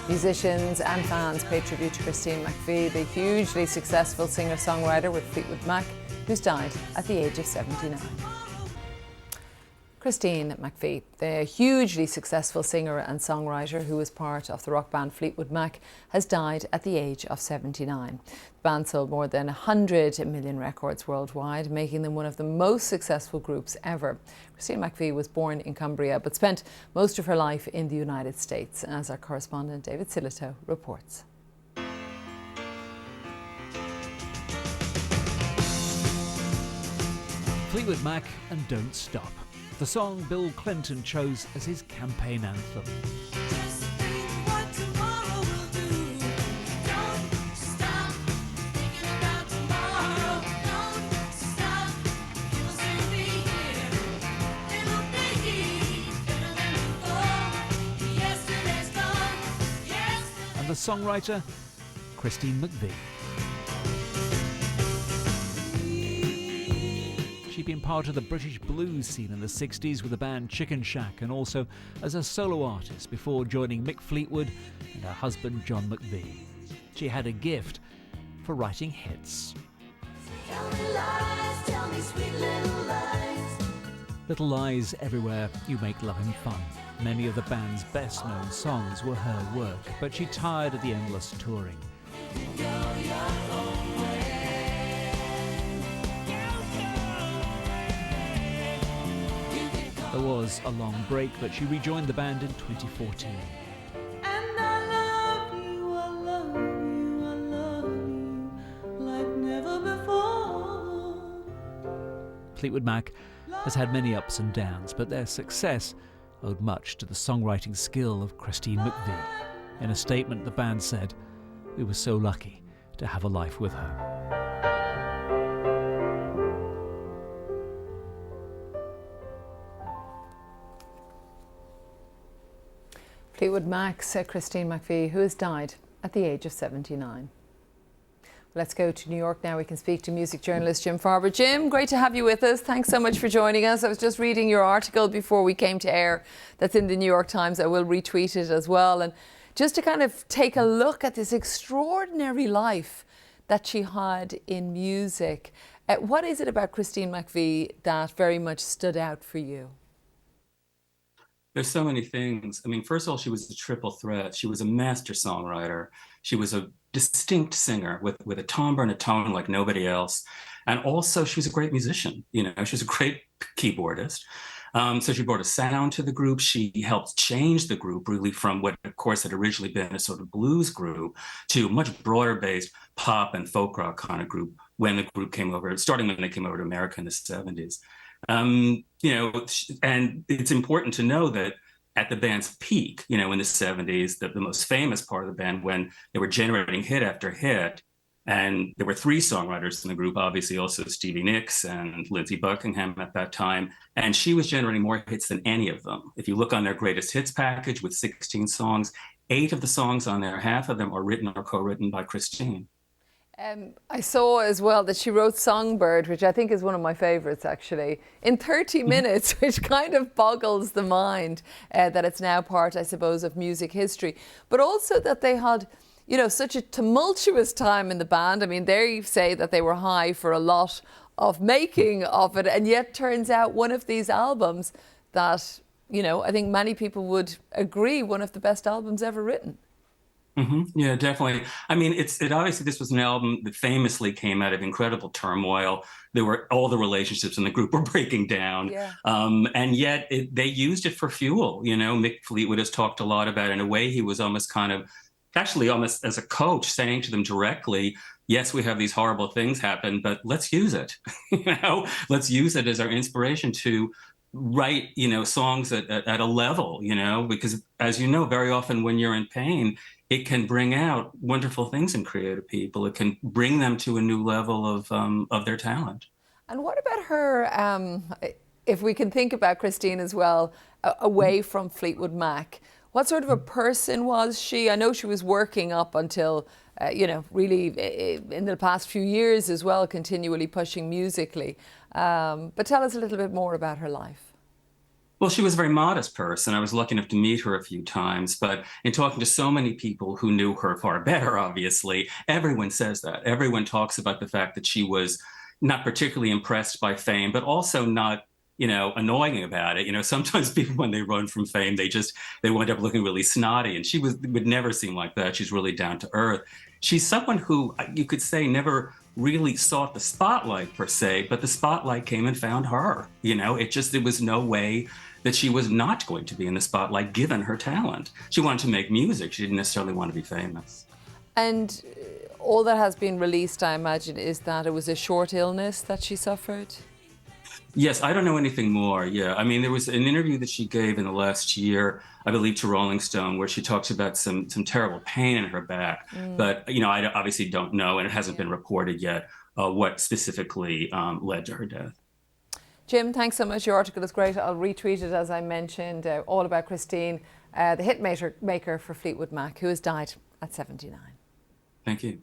Musicians and fans pay tribute to Christine McVie, the hugely successful singer-songwriter with Fleetwood Mac, who's died at the age of 79. Christine McVie, the hugely successful singer and songwriter who was part of the rock band Fleetwood Mac, has died at the age of 79. The band sold more than 100 million records worldwide, making them one of the most successful groups ever. Christine McVie was born in Cumbria but spent most of her life in the United States, as our correspondent David Silito reports. Fleetwood Mac and Don't Stop, the song Bill Clinton chose as his campaign anthem. And the songwriter, Christine McVie. She'd been part of the British blues scene in the 60s with the band Chicken Shack and also as a solo artist before joining Mick Fleetwood and her husband John McVie. She had a gift for writing hits. Tell me lies, tell me sweet little lies. Little lies everywhere you make loving fun. Many of the band's best known songs were her work, but she tired of the endless touring. There was a long break, but she rejoined the band in 2014. And I love you, I love you, I love you like never before. Fleetwood Mac has had many ups and downs, but their success owed much to the songwriting skill of Christine McVie. In a statement, the band said, "We were so lucky to have a life with her." Fleetwood Mac's Christine McVie, who has died at the age of 79. Let's go to New York now. We can speak to music journalist Jim Farber. Jim, great to have you with us. Thanks so much for joining us. I was just reading your article before we came to air that's in the New York Times. I will retweet it as well. And just to kind of take a look at this extraordinary life that she had in music. What is it about Christine McVie that very much stood out for you? There's so many things. I mean, first of all, she was a triple threat. She was a master songwriter. She was a distinct singer with a timbre and a tone like nobody else. And also, she was a great musician. You know, she was a great keyboardist. So she brought a sound to the group. She helped change the group really from what, of course, had originally been a sort of blues group to a much broader-based pop and folk rock kind of group when the group came over, starting when they came over to America in the 70s. You know, and it's important to know that at the band's peak, you know, in the 70s, the most famous part of the band, when they were generating hit after hit, and there were three songwriters in the group, obviously also Stevie Nicks and Lindsey Buckingham at that time, and she was generating more hits than any of them. If you look on their greatest hits package with 16 songs, 8 of the songs on there, half of them are written or co-written by Christine. I saw as well that she wrote Songbird, which I think is one of my favourites actually, in 30 minutes, which kind of boggles the mind that it's now part, I suppose, of music history. But also that they had, you know, such a tumultuous time in the band. I mean, they say that they were high for a lot of making of it, and yet turns out one of these albums that, you know, I think many people would agree one of the best albums ever written. Mm-hmm. Yeah, definitely. I mean, it obviously this was an album that famously came out of incredible turmoil. There were all the relationships in the group were breaking down, and yet they used it for fuel. You know, Mick Fleetwood has talked a lot about it. In a way, he was almost kind of, actually almost as a coach, saying to them directly, "Yes, we have these horrible things happen, but let's use it. You know, let's use it as our inspiration to write, you know, songs at a level, you know, because as you know, very often when you're in pain, it can bring out wonderful things in creative people. It can bring them to a new level of their talent." And what about her, if we can think about Christine as well, away from Fleetwood Mac, what sort of a person was she? I know she was working up until, you know, really in the past few years as well, continually pushing musically. But tell us a little bit more about her life. Well, she was a very modest person. I was lucky enough to meet her a few times, but in talking to so many people who knew her far better, obviously, everyone says that. Everyone talks about the fact that she was not particularly impressed by fame, but also not, annoying about it. Sometimes people, when they run from fame, they wind up looking really snotty, and she would never seem like that. She's really down to earth. She's someone who you could say never really sought the spotlight per se, but the spotlight came and found her. There was no way that she was not going to be in the spotlight given her talent. She wanted to make music. She didn't necessarily want to be famous. And all that has been released, I imagine, is that it was a short illness that she suffered? Yes, I don't know anything more. Yeah, I mean, there was an interview that she gave in the last year, I believe, to Rolling Stone, where she talks about some terrible pain in her back. But I obviously don't know, and it hasn't been reported yet what specifically led to her death. Jim, thanks so much. Your article is great. I'll retweet it, as I mentioned, all about Christine, the hit maker for Fleetwood Mac, who has died at 79. Thank you.